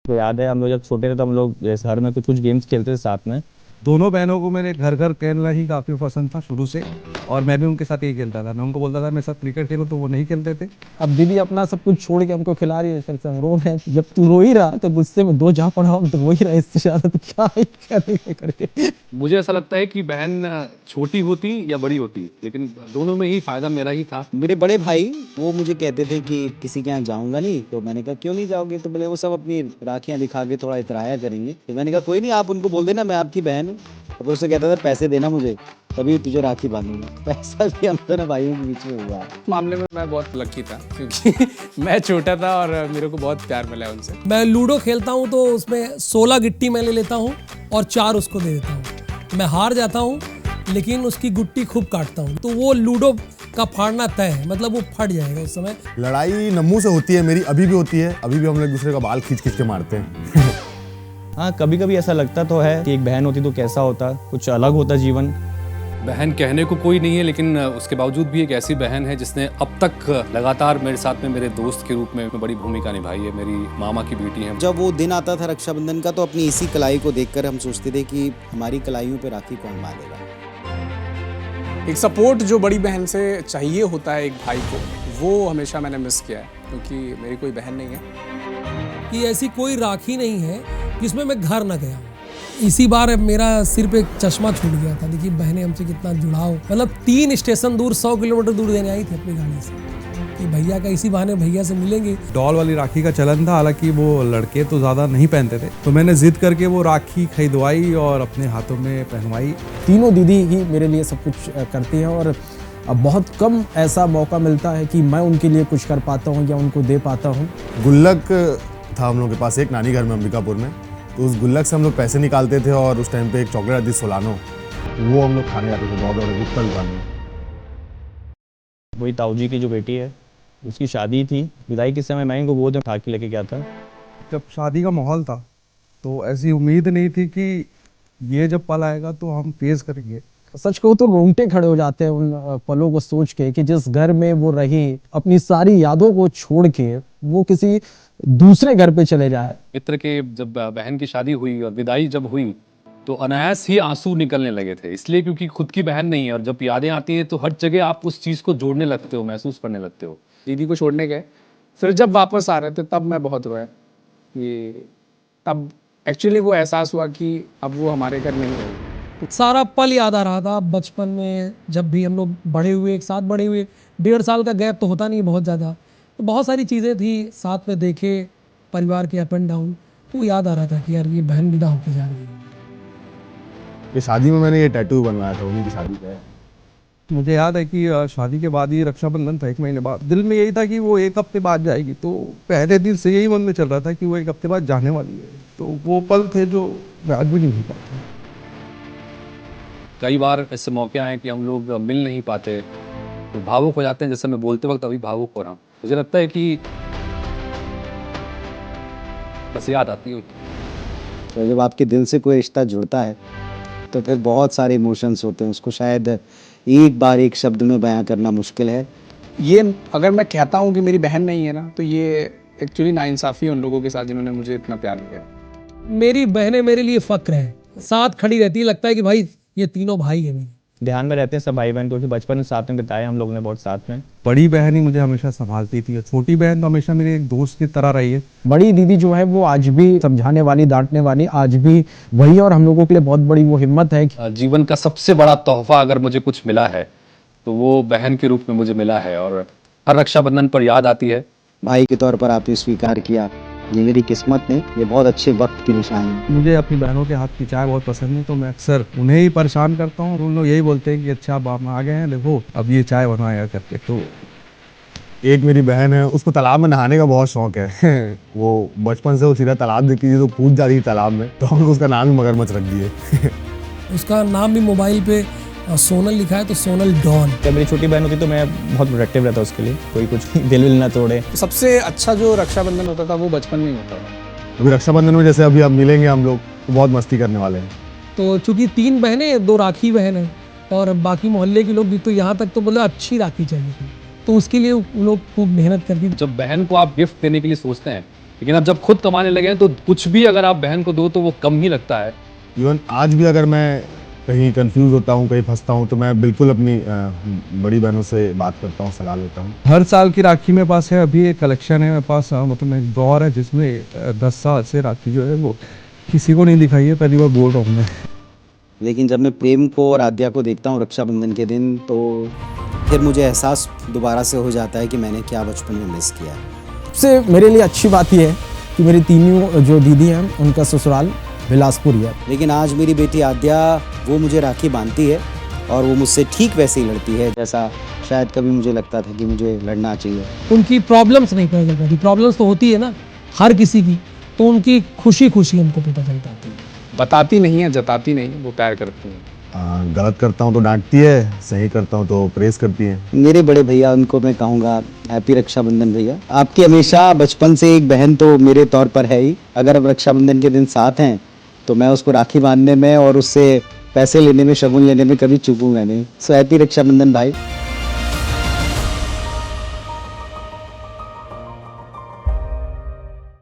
तो याद है हम लोग जब छोटे थे तो हम लोग जैसे घर में कुछ कुछ गेम्स खेलते थे साथ में। दोनों बहनों को मेरे घर घर खेलना ही काफ़ी पसंद था शुरू से। और मैं भी उनके साथ यही खेलता था। मैं उनको बोलता था मेरे साथ क्रिकेट खेलो तो वो नहीं खेलते थे। अब दीदी अपना सब कुछ छोड़ के हमको खिला रही है, फिर से हम रो रहे हैं। जब तू रो ही रहा तो गुस्से में दो जा पड़ा हम तो रो ही रहा, इससे ज्यादा तो क्या ही करेंगे करके। मुझे ऐसा लगता है कि बहन छोटी होती या बड़ी होती, लेकिन दोनों में ही फायदा मेरा ही था। मेरे बड़े भाई वो मुझे कहते थे कि किसी के यहाँ जाऊंगा नहीं, तो मैंने कहा क्यों नहीं जाओगे, तो बोले वो सब अपनी राखियां दिखा के थोड़ा इतराया करेंगे। तो मैंने कहा कोई नहीं, आप उनको बोल देना मैं आपकी बहन हूँ। तो उससे कहता था पैसे देना मुझे, तभी तुझे राखी बांधूंगा। पैसा भी हम दोनों भाइयों के बीच में हुआ है। इस मामले में मैं बहुत लकी था क्योंकि मैं छोटा था और मेरे को बहुत प्यार मिला है उनसे। मैं लूडो खेलता हूँ तो उसमें 16 गिट्टी मैं ले लेता हूँ और 4 उसको दे देता हूँ। मैं हार जाता हूँ लेकिन उसकी गुट्टी खूब काटता हूँ, तो वो लूडो का फाड़ना तय है, मतलब वो फट जाएगा उस समय। लड़ाई नम्मू से होती है, मेरी अभी भी होती है। अभी भी हम लोग एक दूसरे का बाल खींच खींच के मारते हैं। हाँ, कभी कभी ऐसा लगता तो है कि एक बहन होती तो कैसा होता, कुछ अलग होता जीवन। बहन कहने को कोई नहीं है, लेकिन उसके बावजूद भी एक ऐसी बहन है जिसने अब तक लगातार मेरे साथ में मेरे दोस्त के रूप में बड़ी भूमिका निभाई है। मेरी मामा की बेटी है। जब वो दिन आता था रक्षाबंधन का, तो अपनी इसी कलाई को देखकर हम सोचते थे कि हमारी कलाइयों पे राखी कौन बांधेगा। एक सपोर्ट जो बड़ी बहन से चाहिए होता है एक भाई को, वो हमेशा मैंने मिस किया है क्योंकि मेरी कोई बहन नहीं है। कि ऐसी कोई राखी नहीं है जिसमें मैं घर ना गया हूँ। इसी बार मेरा सिर पे एक चश्मा छूट गया था। देखिए बहनें हमसे कितना जुड़ाव, मतलब 3 स्टेशन दूर 100 किलोमीटर दूर देने आई थी अपनी गाड़ी से कि भैया का, इसी बहाने भैया से मिलेंगे। डॉल वाली राखी का चलन था, हालांकि वो लड़के तो ज़्यादा नहीं पहनते थे। तो मैंने जिद करके वो राखी खरीदवाई और अपने हाथों में पहनवाई। तीनों दीदी ही मेरे लिए सब कुछ करती हैं और अब बहुत कम ऐसा मौका मिलता है कि मैं उनके लिए कुछ कर पाता हूँ या उनको दे पाता हूँ। गुल्लक था हम लोग के पास एक नानी घर में अंबिकापुर में। तो उस गुल्लक से हम लोग पैसे निकालते थे और उस टाइम पे एक चॉकलेट आती सोलानो, वो हम लोग खाने जाते थे दौड़ दौड़ गुप्ता दुकान में। वही ताऊ जी की जो बेटी है उसकी शादी थी, विदाई के समय मैं इनको गोद में उठा के लेके गया था। जब शादी का माहौल था तो ऐसी उम्मीद नहीं थी कि ये जब पल आएगा तो हम फेस करेंगे। सच कहूँ तो रोंगटे खड़े हो जाते हैं उन पलों को सोच के कि जिस घर में वो रही, अपनी सारी यादों को छोड़ के वो किसी दूसरे घर पे चले जाए। मित्र के जब बहन की शादी हुई और विदाई जब हुई तो अनायास ही आंसू निकलने लगे थे, इसलिए क्योंकि खुद की बहन नहीं है। और जब यादें आती हैं तो हर जगह आप उस चीज़ को जोड़ने लगते हो, महसूस करने लगते हो। दीदी को छोड़ने गए, फिर जब वापस आ रहे थे तब मैं बहुत रोया। ये तब एक्चुअली वो एहसास हुआ कि अब वो हमारे घर नहीं रही। सारा पल याद आ रहा था बचपन में, जब भी हम लोग बड़े हुए, एक साथ बड़े हुए। 1.5 साल का गैप तो होता नहीं बहुत ज़्यादा, तो बहुत सारी चीज़ें थी साथ में देखे, परिवार के अप एंड डाउन। तो याद आ रहा था कि यार ये बहन विदा होकर जा रही है। ये शादी में मैंने ये टैटू बनवाया था, उन्हीं की शादी पे। मुझे याद है कि शादी के बाद ही रक्षाबंधन था, 1 महीने बाद। दिल में यही था कि वो 1 हफ्ते बाद जाएगी, तो पहले दिन से यही मन में चल रहा था कि वो 1 हफ्ते बाद जाने वाली है। तो वो पल थे जो मैं आज भी नहीं भूल पाता। कई बार ऐसे मौके आए कि हम लोग मिल नहीं पाते तो भावुक हो जाते हैं। जैसे मैं बोलते वक्त अभी भावुक हो रहा हूँ। मुझे लगता है कि बस याद आती है। तो जब आपके दिल से कोई रिश्ता जुड़ता है तो फिर बहुत सारे इमोशंस होते हैं, उसको शायद एक बार एक शब्द में बयां करना मुश्किल है। ये अगर मैं कहता हूँ कि मेरी बहन नहीं है ना, तो ये एक्चुअली नाइंसाफ़ी है उन लोगों के साथ जिन्होंने मुझे इतना प्यार किया। मेरी बहनें मेरे लिए फक्र है, साथ खड़ी रहती है, लगता है कि भाई ये तीनों भाई हैं मेरे। ध्यान में रहते हैं सब भाई बहन, क्योंकि बचपन में साथ में बिताए हम लोगों ने बहुत साथ में। बड़ी बहन ही मुझे हमेशा संभालती थी, छोटी बहन तो हमेशा मेरी एक दोस्त की तरह रही है। बड़ी दीदी जो है वो आज भी समझाने वाली, डांटने वाली, आज भी वही। और हम लोगों के लिए बहुत बड़ी वो हिम्मत है। जीवन का सबसे बड़ा तोहफा अगर मुझे कुछ मिला है तो वो बहन के रूप में मुझे मिला है, और हर रक्षाबंधन पर याद आती है। भाई के तौर पर आपने स्वीकार किया, ये मेरी किस्मत नहीं, ये बहुत अच्छे वक्त की निशानी है। मुझे अपनी बहनों के हाथ की चाय बहुत पसंद है, तो मैं अक्सर उन्हें ही परेशान करता हूँ। उन लोग यही बोलते हैं कि अच्छा अब हम आ गए हैं, देखो अब ये चाय बनवाया करके। तो एक मेरी बहन है, उसको तालाब में नहाने का बहुत शौक है। वो बचपन से वो सीधा तालाब देखती थी तो कूद जाती थी तालाब में, तो हमने उसका नाम ही मगरमच्छ रख दिए। उसका नाम भी मोबाइल पे सोनल लिखा है, तो सोनल डॉन। जब मेरी छोटी बहन होती तो मैं बहुत प्रोटेक्टिव रहता उसके लिए, कोई कुछ दिल विल ना तोड़े। सबसे अच्छा जो रक्षाबंधन होता था वो बचपन में ही होता था। अभी रक्षाबंधन में जैसे अभी अब मिलेंगे हम लोग तो बहुत मस्ती करने वाले हैं। तो चूंकि 3 बहनें, 2 राखी बहन है और बाकी मोहल्ले के लोग भी, तो यहाँ तक तो बोले अच्छी राखी चाहिए थी, तो उसके लिए वो लोग खूब मेहनत करती। जब बहन को आप गिफ्ट देने के लिए सोचते हैं लेकिन अब जब खुद कमाने लगे हैं तो कुछ भी अगर आप बहन को दो तो वो कम ही लगता है। इवन आज भी अगर मैं कहीं कंफ्यूज होता हूँ, कहीं फंसता हूँ, तो मैं बिल्कुल अपनी बड़ी बहनों से बात करता हूँ, सलाह लेता हूँ। हर साल की राखी मेरे पास है, अभी एक कलेक्शन है मेरे पास, मतलब एक ड्रॉअर है जिसमें 10 साल से राखी जो है वो किसी को नहीं दिखाई है, पहली बार बोल रहा हूँ मैं। लेकिन जब मैं प्रेम को और आद्या को देखता हूँ रक्षाबंधन के दिन, तो फिर मुझे एहसास दोबारा से हो जाता है कि मैंने क्या बचपन में मिस किया। सबसे मेरे लिए अच्छी बात यह है कि मेरी तीनों जो दीदी हैं उनका ससुराल बिलासपुर ही है। लेकिन आज मेरी बेटी आद्या वो मुझे राखी बांधती है और वो मुझसे ठीक वैसे ही लड़ती है जैसा शायद कभी मुझे लगता था कि मुझे लड़ना चाहिए। उनकी प्रॉब्लम्स नहीं पता चल पाती, प्रॉब्लम्स तो होती है ना हर किसी की, तो उनकी खुशी खुशी हमको पता चल पाती है। बताती नहीं है, जताती नहीं है, वो प्यार करती है। गलत करता हूँ तो डांटती है, सही करता हूँ तो प्रेज करती है। मेरे बड़े भैया, उनको मैं कहूँगा हैप्पी रक्षाबंधन भैया। आपकी हमेशा बचपन से एक बहन तो मेरे तौर पर है ही। अगर अब रक्षाबंधन के दिन साथ हैं तो मैं उसको राखी बांधने में और उससे पैसे लेने में, शगुन लेने में कभी चूकूंगा नहीं। सो हैप्पी रक्षाबंधन भाई।